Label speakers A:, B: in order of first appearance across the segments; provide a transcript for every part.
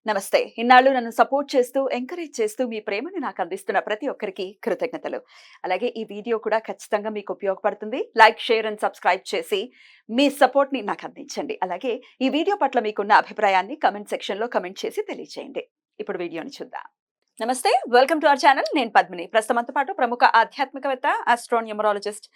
A: నమస్తే. ఇన్నాళ్ళు నన్ను సపోర్ట్ చేస్తూ, ఎంకరేజ్ చేస్తూ మీ ప్రేమని నాకు అందిస్తున్న ప్రతి ఒక్కరికి కృతజ్ఞతలు. అలాగే ఈ వీడియో కూడా ఖచ్చితంగా మీకు ఉపయోగపడుతుంది. లైక్, షేర్ అండ్ సబ్స్క్రైబ్ చేసి మీ సపోర్ట్‌ని నాకు అందించండి. అలాగే ఈ వీడియో పట్ల మీకున్న అభిప్రాయాన్ని కామెంట్ సెక్షన్‌లో కామెంట్ చేసి తెలియజేయండి. ఇప్పుడు వీడియోని చూద్దాం. నమస్తే. Welcome to our channel. నేను పద్మిని. ప్రస్తుతం మనతో పాటు ప్రముఖ ఆధ్యాత్మికవేత్త, ఆస్ట్రోన్యూమరాలజిస్ట్,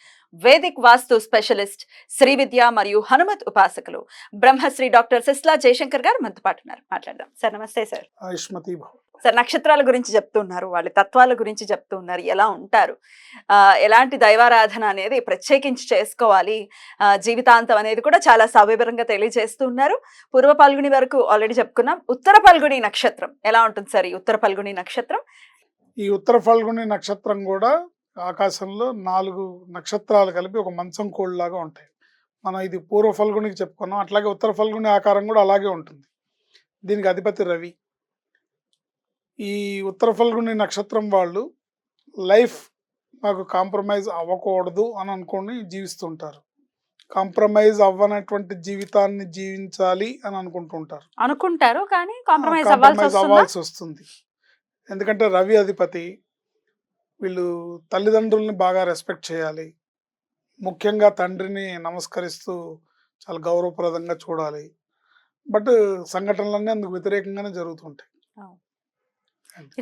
A: వేదిక్ వాస్తు స్పెషలిస్ట్, శ్రీ విద్య మరియు హనుమత్ ఉపాసకులు బ్రహ్మశ్రీ డాక్టర్ సిస్లా జయశంకర్ గారు మనతో పాటు ఉన్నారు. మాట్లాడదాం. సార్ నమస్తే సార్.
B: ఆయుష్మతి భవ.
A: సార్, నక్షత్రాల గురించి చెప్తున్నారు, వాళ్ళ తత్వాల గురించి చెప్తున్నారు, ఎలా ఉంటారు, ఎలాంటి దైవారాధన అనేది ప్రత్యేకించి చేసుకోవాలి, జీవితాంతం అనేది కూడా చాలా సవివరంగా తెలియజేస్తూ ఉన్నారు. పూర్వ పల్గుని వరకు ఆల్రెడీ చెప్పుకున్నాం. ఉత్తర పల్గుని నక్షత్రం ఎలా ఉంటుంది సార్? ఈ ఉత్తర పల్గుని నక్షత్రం,
B: ఈ ఉత్తర ఫల్గుని నక్షత్రం కూడా ఆకాశంలో 4 నక్షత్రాలు కలిపి ఒక మంచం కోళ్ళలాగా ఉంటాయి. మనం ఇది పూర్వ ఫల్గునికి చెప్పుకున్నాం. అట్లాగే ఉత్తర ఫల్గుని ఆకారం కూడా అలాగే ఉంటుంది. దీనికి అధిపతి రవి. ఈ ఉత్తర ఫల్గుని నక్షత్రం వాళ్ళు లైఫ్ మాకు కాంప్రమైజ్ అవ్వకూడదు అని అనుకొని జీవిస్తుంటారు. కాంప్రమైజ్ అవ్వనటువంటి జీవితాన్ని జీవించాలి అని
A: అనుకుంటారు కానీ కాంప్రమైజ్
B: అవ్వాల్సి వస్తుంది. ఎందుకంటే రవి అధిపతి. వీళ్ళు తల్లిదండ్రుల్ని బాగా రెస్పెక్ట్ చేయాలి. ముఖ్యంగా తండ్రిని నమస్కరిస్తూ చాలా గౌరవప్రదంగా చూడాలి. బట్ సంఘటనలన్నీ అందుకు వ్యతిరేకంగానే జరుగుతుంటాయి.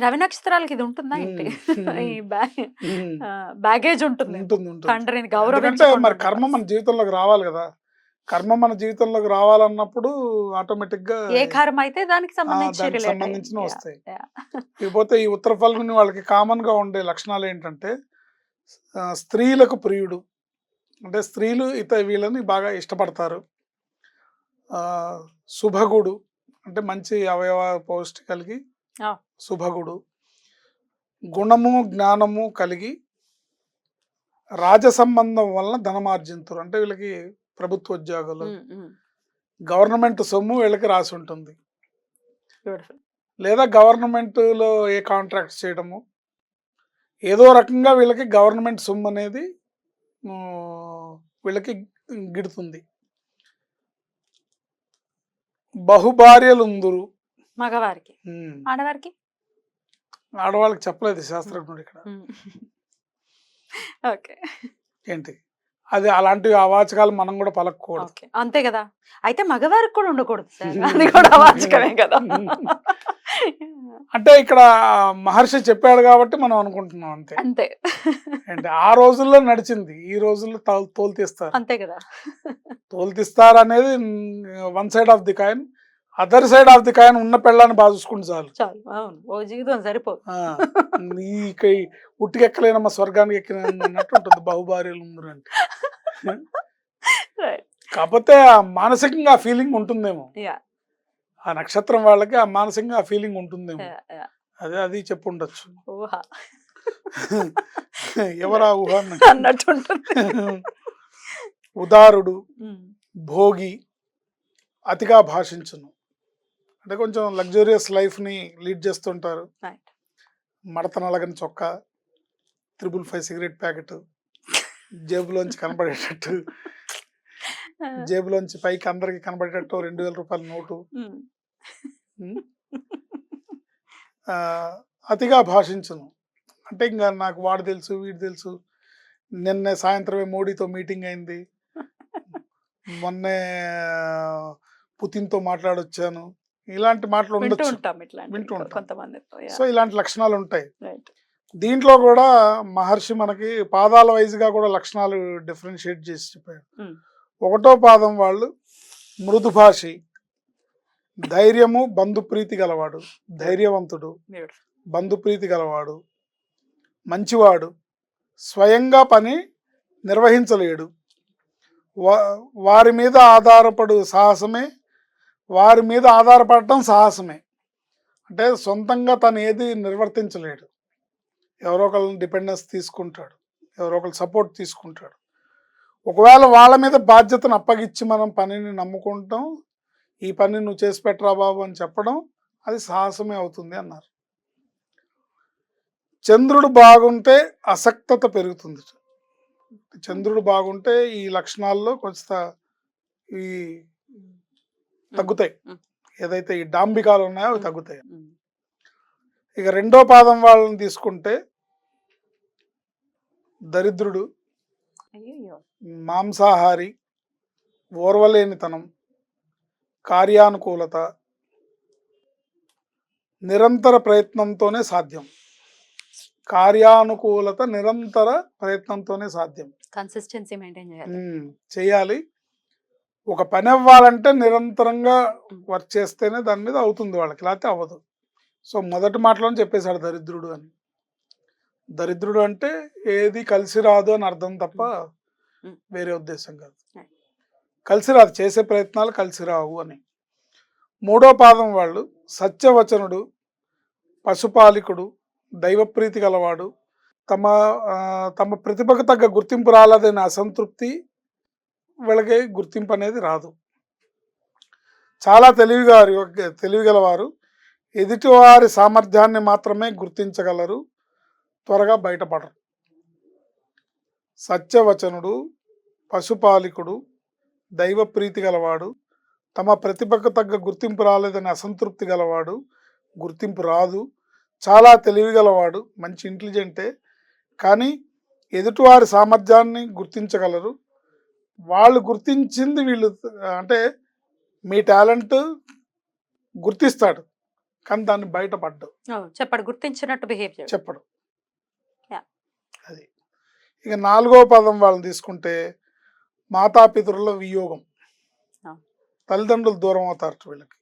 A: రవి నక్షత్రాలకి ఇది ఉంటుందా ఏంటి? ఈ బ్యాగేజ్ ఉంటుంది, తండ్రిని గౌరవించే.
B: మరి కర్మ మన జీవితంలోకి రావాలి కదా. కర్మ మన జీవితంలోకి రావాలన్నప్పుడు ఆటోమేటిక్ గా
A: ఏ కర్మ అయితే దానికి
B: సంబంధించిన వస్తాయి. ఇకపోతే ఈ ఉత్తర ఫల్గుని వాళ్ళకి కామన్ గా ఉండే లక్షణాలు ఏంటంటే స్త్రీలకు ప్రియుడు. అంటే స్త్రీలు వీళ్ళని బాగా ఇష్టపడతారు. శుభగుడు అంటే మంచి అవయవ పౌష్టి కలిగి శుభగుడు. గుణము జ్ఞానము కలిగి రాజ సంబంధం వలన ధనమార్జింతురు. అంటే వీళ్ళకి ప్రభుత్వ ఉద్యోగాలు, గవర్నమెంట్ సొమ్ము వీళ్ళకి రాసి ఉంటుంది. లేదా గవర్నమెంట్ లో ఏ కాంట్రాక్ట్స్ చేయడము, ఏదో రకంగా వీళ్ళకి గవర్నమెంట్ సొమ్ము అనేది వీళ్ళకి గిడుతుంది. బహుభార్యలుందురు
A: మగవారికి. ఆడవారికి?
B: ఆడవాళ్ళకి చెప్పలేదు శాస్త్రజ్ఞుడు ఇక్కడ.
A: ఓకే,
B: ఏంటి అది అలాంటి అవాచకాలు మనం కూడా పలకూడదు.
A: అంతే కదా. అయితే మగవారికి కూడా ఉండకూడదు సార్, అది కూడా అవాచకమే కదా.
B: అంటే ఇక్కడ మహర్షి చెప్పాడు కాబట్టి మనం అనుకుంటున్నాం అంతే.
A: అంతే.
B: అంటే ఆ రోజుల్లో నడిచింది, ఈ రోజుల్లో తోలుతీస్తారు.
A: అంతే కదా.
B: తోలుతీస్తారు అనేది one side of the coin. Other side of the coin ఉన్న పెళ్ళాన్ని బాగా చూసుకుంటే చాలు.
A: ఓ జీవితం సరిపోదు.
B: ఉట్టికెక్కలేనమ్మా స్వర్గానికి ఎక్కిన అన్నట్టు ఉంటుంది బహుభార్యలు ముందు అంటే. కాకపోతే ఆ మానసికంగా ఆ ఫీలింగ్ ఉంటుందేమో, ఆ నక్షత్రం వాళ్ళకి ఆ మానసికంగా ఆ ఫీలింగ్ ఉంటుందేమో. అది చెప్పు ఉండొచ్చు. ఎవరా ఊహ
A: అన్నట్టు.
B: ఉదారుడు, భోగి, అతిగా భాషించును. అంటే కొంచెం లగ్జూరియస్ లైఫ్ ని లీడ్ చేస్తుంటారు. మడత నలగని చొక్కా, 555 సిగరెట్ ప్యాకెట్, జేబులోంచి కనబడేటట్టు, జేబులోంచి పైకి అందరికి కనబడేటట్టు 2000 రూపాయల నోటు. అతిగా భాషించును. అంటే ఇంకా నాకు వాడు తెలుసు వీడు తెలుసు, నిన్నే సాయంత్రమే మోడీతో మీటింగ్ అయింది, మొన్నే పుతిన్తో మాట్లాడొచ్చాను, ఇలాంటి మాటలు ఉండొచ్చు, వింటూ ఉంటాం. సో ఇలాంటి లక్షణాలు ఉంటాయి. దీంట్లో కూడా మహర్షి మనకి పాదాల వైజ్గా కూడా లక్షణాలు డిఫరెన్షియేట్ చేసి చెప్పాడు. 1వ పాదం వాళ్ళు మృదుభాషి, ధైర్యము, బంధుప్రీతి గలవాడు, ధైర్యవంతుడు, బంధుప్రీతి గలవాడు, మంచివాడు, స్వయంగా పని నిర్వహించలేడు, వారి మీద ఆధారపడటం సాహసమే. అంటే సొంతంగా తను ఏది నిర్వర్తించలేడు, ఎవరో ఒకళ్ళని డిపెండెన్స్ తీసుకుంటాడు, ఎవరో ఒకళ్ళు సపోర్ట్ తీసుకుంటాడు. ఒకవేళ వాళ్ళ మీద బాధ్యతను అప్పగిచ్చి మనం పనిని నమ్ముకుంటాం, ఈ పని నువ్వు చేసి పెట్టరా బాబు అని చెప్పడం, అది సాహసమే అవుతుంది అన్నారు. చంద్రుడు బాగుంటే అసక్తత పెరుగుతుంది. చంద్రుడు బాగుంటే ఈ లక్షణాల్లో కొంచెం తగ్గుతాయి. ఏదైతే ఈ డాంబికాలు ఉన్నాయో అవి తగ్గుతాయి.
A: ఉమ్.
B: ఇక రెండో పాదం వాళ్ళని తీసుకుంటే దరిద్రుడు,
A: అయ్యయ్యో.
B: మాంసాహారి, ఓర్వలేనితనం, కార్యానుకూలత, నిరంతర ప్రయత్నంతోనే సాధ్యం. కార్యానుకూలత నిరంతర ప్రయత్నంతోనే సాధ్యం.
A: కన్సిస్టెన్సీ మెయింటైన్ చేయాలి.
B: చేయాలి. ఒక పని అవ్వాలంటే నిరంతరంగా వర్క్ చేస్తేనే దాని మీద అవుతుంది వాళ్ళకి, లేకపోతే అవ్వదు. సో మొదటి మాటలోనే చెప్పేశాడు దరిద్రుడు అని. దరిద్రుడు అంటే ఏది కలిసి రాదు అని అర్థం తప్ప వేరే ఉద్దేశం కాదు. కలిసి రాదు, చేసే ప్రయత్నాలు కలిసి రావు అని. మూడో పాదం వాళ్ళు సత్యవచనుడు, పశుపాలికుడు, దైవప్రీతి గలవాడు, తమ ప్రతిభకు తగ్గ గుర్తింపు రాలేదనే అసంతృప్తి, వీళ్ళకి గుర్తింపు అనేది రాదు. చాలా తెలివిగలవారు, ఎదుటివారి సామర్థ్యాన్ని మాత్రమే గుర్తించగలరు, త్వరగా బయటపడరు. సత్యవచనుడు, పశుపాలికుడు, దైవప్రీతి గలవాడు, తమ ప్రతిభకు తగ్గ గుర్తింపు రాలేదని అసంతృప్తి గలవాడు, గుర్తింపు రాదు, చాలా తెలివిగలవాడు, మంచి ఇంటెలిజెంటే, కానీ ఎదుటివారి సామర్థ్యాన్ని గుర్తించగలరు. వాళ్ళు గుర్తించింది వీళ్ళు, అంటే మీ టాలెంట్ గుర్తిస్తాడు కానీ దాన్ని బయటపడ్డు,
A: చెప్పడు, గుర్తించినట్టు బిహేవ్
B: చెప్పడు. అది. ఇక నాలుగో పదం వాళ్ళని తీసుకుంటే మాతాపితరుల వియోగం, తల్లిదండ్రులు దూరం అవుతారు వీళ్ళకి.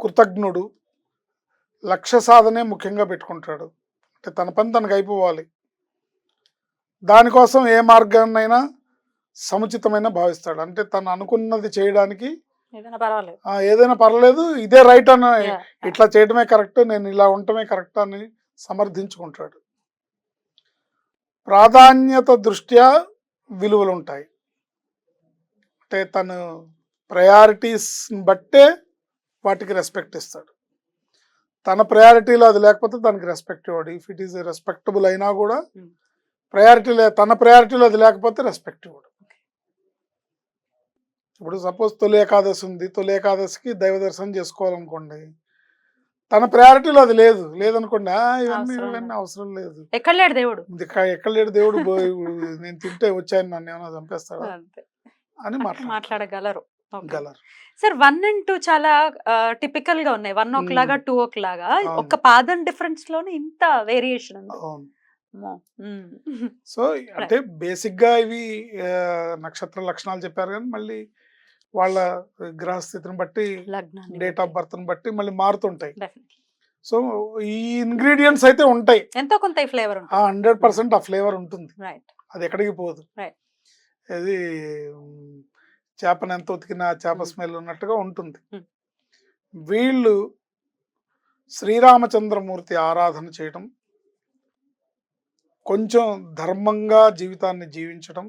B: కృతజ్ఞుడు, లక్ష్య సాధనే ముఖ్యంగా పెట్టుకుంటాడు, అంటే తన పని తనకు అయిపోవాలి, దానికోసం ఏ మార్గాన్నైనా సముచితమైన భావిస్తాడు. అంటే తను అనుకున్నది చేయడానికి ఏదైనా పర్లేదు, ఇదే రైట్ అని, ఇట్లా చేయడమే కరెక్ట్, నేను ఇలా ఉండటమే కరెక్ట్ అని సమర్థించుకుంటాడు. ప్రాధాన్యత దృష్ట్యా విలువలు ఉంటాయి, అంటే తను ప్రయారిటీస్ని బట్టే వాటికి రెస్పెక్ట్ ఇస్తాడు. తన ప్రయారిటీలో అది లేకపోతే దానికి రెస్పెక్ట్ ఇవ్వడు. ఇఫ్ ఇట్ ఈస్ రెస్పెక్టబుల్ అయినా కూడా తన ప్రయారిటీలో అది లేకపోతే రెస్పెక్ట్ ఇవ్వడు. ఇప్పుడు సపోజ్ తొలి ఏకాదశి ఉంది, తొలి ఏకాదశికి దైవ దర్శనం చేసుకోవాలనుకోండి, తన ప్రయారిటీలో అది లేదనుకోండి, ఇవన్నీ అవసరం లేదు,
A: ఎక్కడ లేడు దేవుడు,
B: నేను తింటే వచ్చాను, నన్ను ఏమైనా చంపేస్తాడా అని
A: మాట్లాడగలరు.
B: గలరు.
A: సార్ 1 and 2 చాలా టిపికల్ గా ఉన్నాయి, 1 ఒకలాగా 2 ఒకలాగా, ఒక పాదం డిఫరెన్స్ లోనే ఇంత వేరియేషన్ ఉంది.
B: సో అంటే బేసిక్ గా ఇవి నక్షత్ర లక్షణాలు చెప్పారు, కానీ మళ్ళీ వాళ్ళ గ్రహస్థితిని బట్టి, డేట్ ఆఫ్ బర్త్ ని బట్టి మళ్ళీ మారుతుంటాయి. సో ఈ ఇంగ్రీడియంట్స్ అయితే ఉంటాయి,
A: ఎంతో కొంత ఫ్లేవర్
B: 100% ఆ ఫ్లేవర్ ఉంటుంది, అది ఎక్కడికి పోదు. అది చేపను ఎంత ఉతికినా చేప స్మెల్ ఉన్నట్టుగా ఉంటుంది. వీళ్ళు శ్రీరామచంద్రమూర్తి ఆరాధన చేయడం, కొంచెం ధర్మంగా జీవితాన్ని జీవించడం,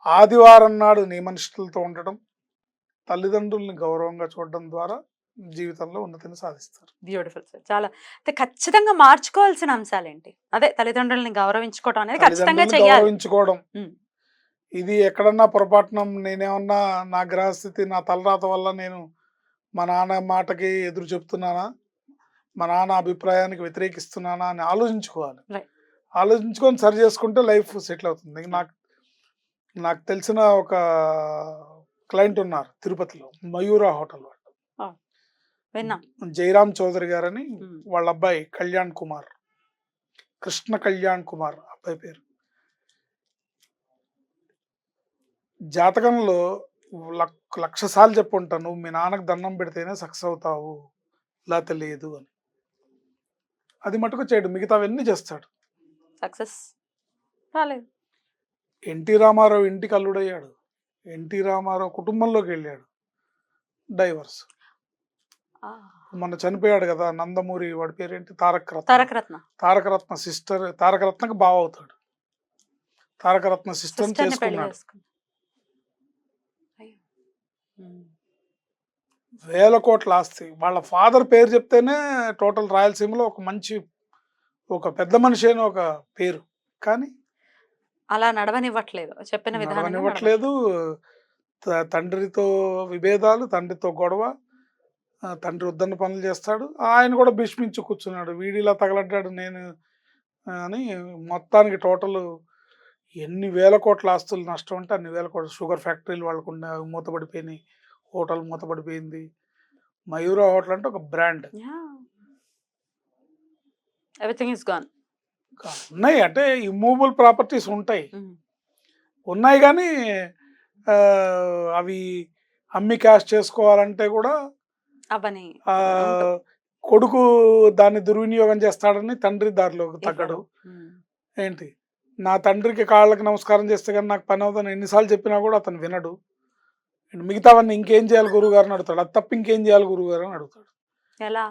B: ఆదివారం నాడు నియమనిష్టలతో ఉండడం, తల్లిదండ్రుల్ని గౌరవంగా చూడడం ద్వారా జీవితంలో ఉన్నతిని సాధిస్తారు.
A: Beautiful sir. చాలా ఖచ్చితంగా మార్చుకోవాల్సిన అంశాలు ఏంటి? అదే తల్లిదండ్రుల్ని గౌరవించుకోవడం అనేది ఖచ్చితంగా చేయాలి.
B: గౌరవించుకోవడం, ఇది ఎక్కడన్నా పొరపాటున నేనేమన్నా నా గ్రహస్థితి, నా తలరాత వల్ల నేను మా నాన్న మాటకి ఎదురు చెప్తున్నానా, మా నాన్న అభిప్రాయానికి వ్యతిరేకిస్తున్నానా అని ఆలోచించుకోవాలి. ఆలోచించుకొని సరి చేసుకుంటే లైఫ్ సెటిల్ అవుతుంది. నాకు తెలిసిన ఒక క్లయింట్ ఉన్నారు తిరుపతిలో, మయూరా హోటల్ వాళ్ళు, జయరామ్ చౌదరి గారని, వాళ్ళ అబ్బాయి కళ్యాణ్ కుమార్, కృష్ణ కళ్యాణ్ కుమార్ అబ్బాయి పేరు. జాతకంలో లక్ష సార్లు చెప్పుంటాను, నువ్వు మీ నాన్నకు దండం పెడితేనే సక్సెస్ అవుతావు, ఇలా తెలియదు అని. అది మటుకు చేయడు, మిగతావన్నీ చేస్తాడు,
A: సక్సెస్ రాలేదు.
B: ఎన్టీ రామారావు ఇంటికి అల్లుడయ్యాడు, ఎన్టీ రామారావు కుటుంబంలోకి వెళ్ళాడు, డైవర్స్. మొన్న చనిపోయాడు కదా నందమూరి, వాడి పేరేంటి, తారకరత్న సిస్టర్, తారకరత్నకు బావ అవుతాడు, తారకరత్న సిస్టర్ చేసుకున్నాడు. వేల కోట్ల ఆస్తి, వాళ్ళ ఫాదర్ పేరు చెప్తేనే టోటల్ రాయలసీమలో ఒక పెద్ద మనిషి అని ఒక పేరు, కానీ
A: అలా నడవనివ్వట్లేదు, చెప్పిన విధానం
B: నడవనివ్వట్లేదు. తండ్రితో విభేదాలు, తండ్రితో గొడవ, తండ్రి వద్దన్న పనులు చేస్తాడు. ఆయన కూడా భీష్మించి కూర్చున్నాడు. వీడిలా తగలడ్డాడు నేను అని మొత్తానికి టోటల్ ఎన్ని వేల కోట్ల ఆస్తులు నష్టం అంటే అన్ని వేల కోట్ల. షుగర్ ఫ్యాక్టరీలు వాళ్ళకుండా మూతపడిపోయినాయి. హోటల్ మూతపడిపోయింది. మయూర హోటల్ అంటే ఒక బ్రాండ్.
A: Everything is gone.
B: ఉన్నాయి అంటే ఇమ్మూవబుల్ ప్రాపర్టీస్ ఉంటాయి. ఉన్నాయి కానీ అవి అమ్మి క్యాష్ చేసుకోవాలంటే కూడా
A: అవని
B: కొడుకు దాన్ని దుర్వినియోగం చేస్తాడని తండ్రి దారిలోకి తగ్గడు. ఏంటి నా తండ్రికి కాళ్ళకి నమస్కారం చేస్తే కానీ నాకు పని అవుతుందని ఎన్నిసార్లు చెప్పినా కూడా అతను వినడు. మిగతావన్నీ ఇంకేం చేయాలి గురువు గారు అని అడుగుతాడు. అది తప్ప ఇంకేం చేయాలి గురువు గారు అని అడుగుతాడు.
A: ఎలా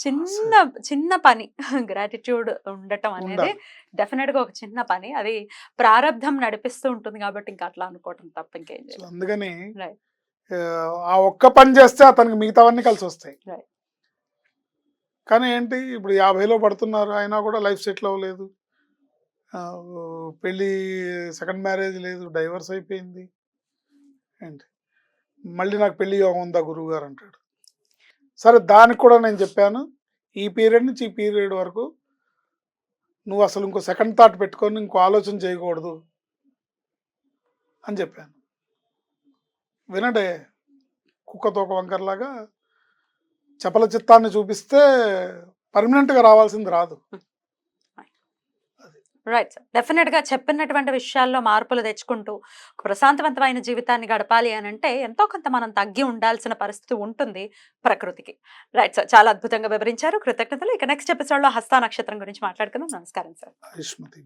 A: చిన్న చిన్న పని గ్రాటిట్యూడ్ ఉండటం అనేది డెఫినెట్ గా ఒక చిన్న పని. అది ప్రారంధం నడిపిస్తూ ఉంటుంది కాబట్టి ఇంకా అట్లా అనుకోవటం తప్ప ఇంకేం చేయాలి.
B: అందుకని ఆ ఒక్క పని చేస్తే అతనికి మిగతావన్నీ కలిసి వస్తాయి. కానీ ఏంటి ఇప్పుడు 50లో పడుతున్నారు, అయినా కూడా లైఫ్ సెటిల్ అవ్వలేదు. పెళ్ళి సెకండ్ మ్యారేజ్ లేదు, డైవర్స్ అయిపోయింది. ఏంటి మళ్ళీ నాకు పెళ్లి యోగం ఉందా గురువు గారు అంటాడు. సరే దానికి కూడా నేను చెప్పాను, ఈ పీరియడ్ నుంచి ఈ పీరియడ్ వరకు నువ్వు అసలు ఇంకో సెకండ్ థాట్ పెట్టుకొని ఇంకో ఆలోచన చేయకూడదు అని చెప్పాను. వినడే కుక్కతో ఒక వంకరలాగా చపల చిత్తాన్ని చూపిస్తే పర్మనెంట్గా రావాల్సింది రాదు.
A: Right sir. డెఫినెట్ గా చెప్పినటువంటి విషయాల్లో మార్పులు తెచ్చుకుంటూ ఒక ప్రశాంతవంతమైన జీవితాన్ని గడపాలి అని అంటే ఎంతో కొంత మనం తగ్గి ఉండాల్సిన పరిస్థితి ఉంటుంది ప్రకృతికి. రైట్ సార్, చాలా అద్భుతంగా వివరించారు. కృతజ్ఞతలు. ఇక నెక్స్ట్ ఎపిసోడ్ లో హస్త నక్షత్రం గురించి మాట్లాడుకుందాం. నమస్కారం సార్.
B: ఆయుష్మతి.